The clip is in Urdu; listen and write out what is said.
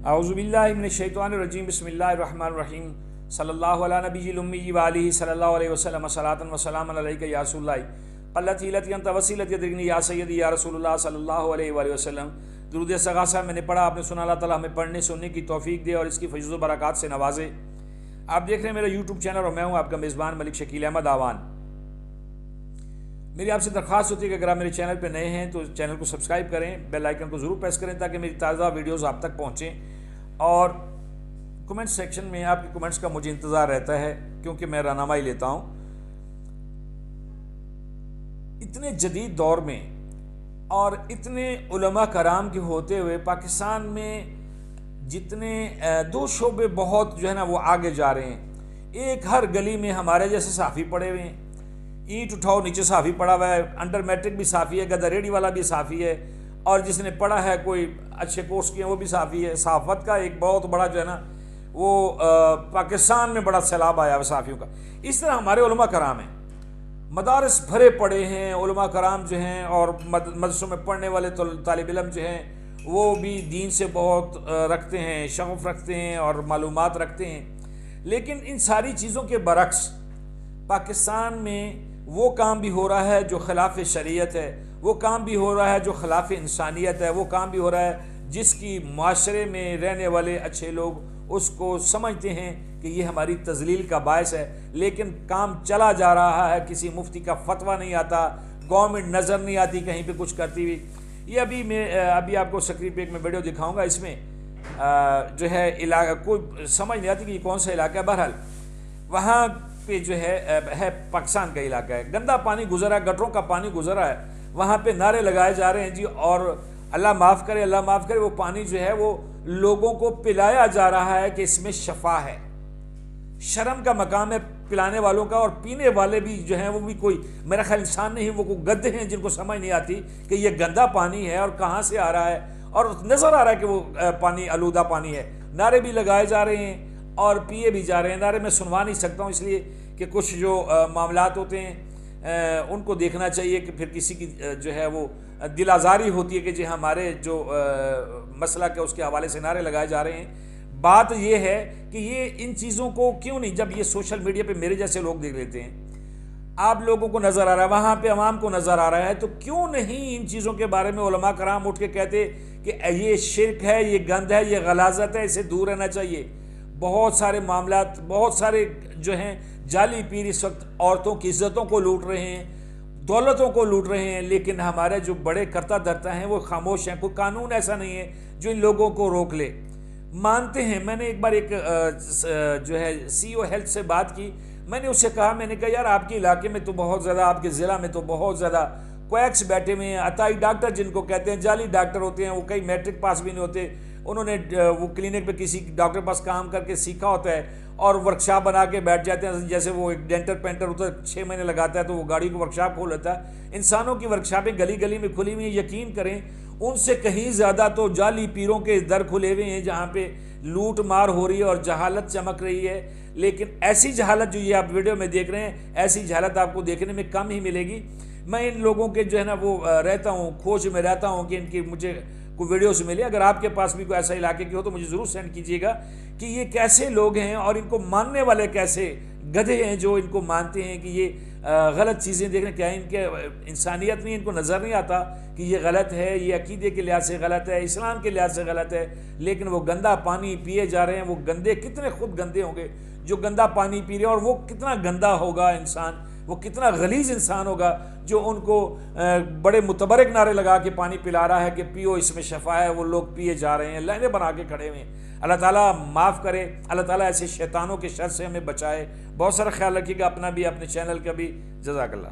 اعوذ باللہ من الشیطان الرجیم بسم اللہ الرحمن الرحیم صلی اللہ علی نبی الامی و آلہ صلی اللہ علیہ وسلم صلاۃ و سلام علیک یا رسول اللہ قلت حیلتی انت وسیلتی ادرکنی یا سیدی یا رسول اللہ صلی اللہ علیہ وآلہ وسلم۔ درود استغاثہ میں نے پڑھا، آپ نے سنا، اللہ تعالیٰ ہمیں پڑھنے سننے کی توفیق دے اور اس کی فضل و برکات سے نوازے۔ آپ دیکھ رہے ہیں میرا یوٹیوب چینل اور میں ہوں آپ کا میزبان ملک شکیل احمد آوان۔ میری آپ سے درخواست ہوتی ہے کہ اگر آپ میرے چینل پہ نئے ہیں تو چینل کو سبسکرائب کریں، بیل آئیکن کو ضرور پریس کریں تاکہ میری تازہ ویڈیوز آپ تک پہنچیں، اور کمنٹ سیکشن میں آپ کے کمنٹس کا مجھے انتظار رہتا ہے کیونکہ میں رہنمائی لیتا ہوں۔ اتنے جدید دور میں اور اتنے علماء کرام کے ہوتے ہوئے پاکستان میں جتنے دو شعبے بہت جو ہے نا وہ آگے جا رہے ہیں۔ ایک ہر گلی میں ہمارے جیسے صحافی پڑے ہوئے ہیں، اینٹ اٹھاؤ نیچے صحافی پڑا ہوا ہے، انڈر میٹرک بھی صحافی ہے، گدھا ریڈی والا بھی صحافی ہے، اور جس نے پڑھا ہے کوئی اچھے کورس کیے وہ بھی صحافی ہے۔ صحافت کا ایک بہت بڑا جو ہے نا وہ پاکستان میں بڑا سیلاب آیا ہے صحافیوں کا۔ اس طرح ہمارے علماء کرام ہیں، مدارس بھرے پڑے ہیں، علماء کرام جو ہیں اور مدرسوں میں پڑھنے والے طالب علم جو ہیں وہ بھی دین سے بہت رکھتے ہیں، شغف رکھتے ہیں اور معلومات رکھتے ہیں۔ لیکن ان ساری چیزوں کے برعکس پاکستان میں وہ کام بھی ہو رہا ہے جو خلاف شریعت ہے، وہ کام بھی ہو رہا ہے جو خلاف انسانیت ہے، وہ کام بھی ہو رہا ہے جس کی معاشرے میں رہنے والے اچھے لوگ اس کو سمجھتے ہیں کہ یہ ہماری تذلیل کا باعث ہے، لیکن کام چلا جا رہا ہے۔ کسی مفتی کا فتویٰ نہیں آتا، گورنمنٹ نظر نہیں آتی کہیں پہ کچھ کرتی ہوئی۔ یہ ابھی آپ کو سکرین پہ ایک میں ویڈیو دکھاؤں گا، اس میں جو ہے علاقہ کوئی سمجھ نہیں آتی کہ یہ کون سا علاقہ ہے۔ بہرحال وہاں پہ جو ہے پاکستان کا علاقہ ہے، گندا پانی گزرا ہے، گٹروں کا پانی گزرا ہے، وہاں پہ نعرے لگائے جا رہے ہیں جی، اور اللہ معاف کرے اللہ معاف کرے، وہ پانی جو ہے وہ لوگوں کو پلایا جا رہا ہے کہ اس میں شفا ہے۔ شرم کا مقام ہے پلانے والوں کا، اور پینے والے بھی جو ہیں وہ بھی کوئی میرا خیال انسان نہیں، وہ کوئی گدھے ہیں جن کو سمجھ نہیں آتی کہ یہ گندا پانی ہے اور کہاں سے آ رہا ہے، اور نظر آ رہا ہے کہ وہ پانی آلودہ پانی ہے۔ نعرے بھی لگائے جا رہے ہیں اور پیے بھی جا رہے ہیں۔ نعرے میں سنوا نہیں سکتا ہوں اس لیے کہ کچھ جو معاملات ہوتے ہیں ان کو دیکھنا چاہیے کہ پھر کسی کی جو ہے وہ دل آزاری ہوتی ہے کہ جی ہمارے جو مسلک ہے اس کے حوالے سے نعرے لگائے جا رہے ہیں۔ بات یہ ہے کہ یہ ان چیزوں کو کیوں نہیں، جب یہ سوشل میڈیا پہ میرے جیسے لوگ دیکھ لیتے ہیں، آپ لوگوں کو نظر آ رہا ہے، وہاں پہ عوام کو نظر آ رہا ہے، تو کیوں نہیں ان چیزوں کے بارے میں علماء کرام اٹھ کے کہتے کہ یہ شرک ہے، یہ گند ہے، یہ غلاظت ہے، اسے دور رہنا چاہیے۔ بہت سارے معاملات، بہت سارے جو ہیں جعلی پیر اس وقت عورتوں کی عزتوں کو لوٹ رہے ہیں، دولتوں کو لوٹ رہے ہیں، لیکن ہمارے جو بڑے کرتا دھرتا ہیں وہ خاموش ہیں۔ کوئی قانون ایسا نہیں ہے جو ان لوگوں کو روک لے۔ مانتے ہیں، میں نے ایک بار ایک جو ہے سی او ہیلتھ سے بات کی، میں نے اس سے کہا، میں نے کہا یار آپ کے علاقے میں تو بہت زیادہ، آپ کے ضلع میں تو بہت زیادہ کویکس بیٹھے ہوئے ہیں، عطائی ڈاکٹر جن کو کہتے ہیں، جعلی ڈاکٹر ہوتے ہیں، وہ کئی میٹرک پاس بھی نہیں ہوتے، انہوں نے وہ کلینک پہ کسی ڈاکٹر پاس کام کر کے سیکھا ہوتا ہے اور ورکشاپ بنا کے بیٹھ جاتے ہیں، جیسے وہ ایک ڈینٹر پینٹر ہوتا ہے 6 مہینے لگاتا ہے تو وہ گاڑی کو ورکشاپ کھول لیتا ہے۔ انسانوں کی ورکشاپیں گلی گلی میں کھلی ہوئی ہیں، یقین کریں ان سے کہیں زیادہ تو جعلی پیروں کے در کھلے ہوئے ہیں جہاں پہ لوٹ مار ہو رہی ہے اور جہالت چمک رہی ہے۔ لیکن ایسی جہالت جو یہ آپ ویڈیو میں دیکھ رہے ہیں، ایسی جہالت آپ کو دیکھنے میں کم ہی ملے گی۔ میں ان لوگوں کے جو ہے نا وہ رہتا ہوں، کھوج میں رہتا ہوں کہ ان کی مجھے کوئی ویڈیوز ملے۔ اگر آپ کے پاس بھی کوئی ایسا علاقے کی ہو تو مجھے ضرور سینڈ کیجیے گا کہ یہ کیسے لوگ ہیں اور ان کو ماننے والے کیسے گدھے ہیں جو ان کو مانتے ہیں کہ یہ غلط چیزیں دیکھیں۔ کیا ان کے انسانیت نہیں، ان کو نظر نہیں آتا کہ یہ غلط ہے، یہ عقیدے کے لحاظ سے غلط ہے، اسلام کے لحاظ سے غلط ہے، لیکن وہ گندا پانی پیے جا رہے ہیں۔ وہ گندے کتنے خود گندے ہوں گے جو گندا پانی پی رہے ہیں، اور وہ کتنا گندا ہوگا انسان، وہ کتنا غلیظ انسان ہوگا جو ان کو بڑے متبرک نعرے لگا کے پانی پلا رہا ہے کہ پیو اس میں شفا ہے، وہ لوگ پیے جا رہے ہیں، لائنیں بنا کے کھڑے ہوئے ہیں۔ اللہ تعالیٰ معاف کرے، اللہ تعالیٰ ایسے شیطانوں کے شر سے ہمیں بچائے۔ بہت سارا خیال رکھیے گا اپنا بھی، اپنے چینل کا بھی۔ جزاک اللہ۔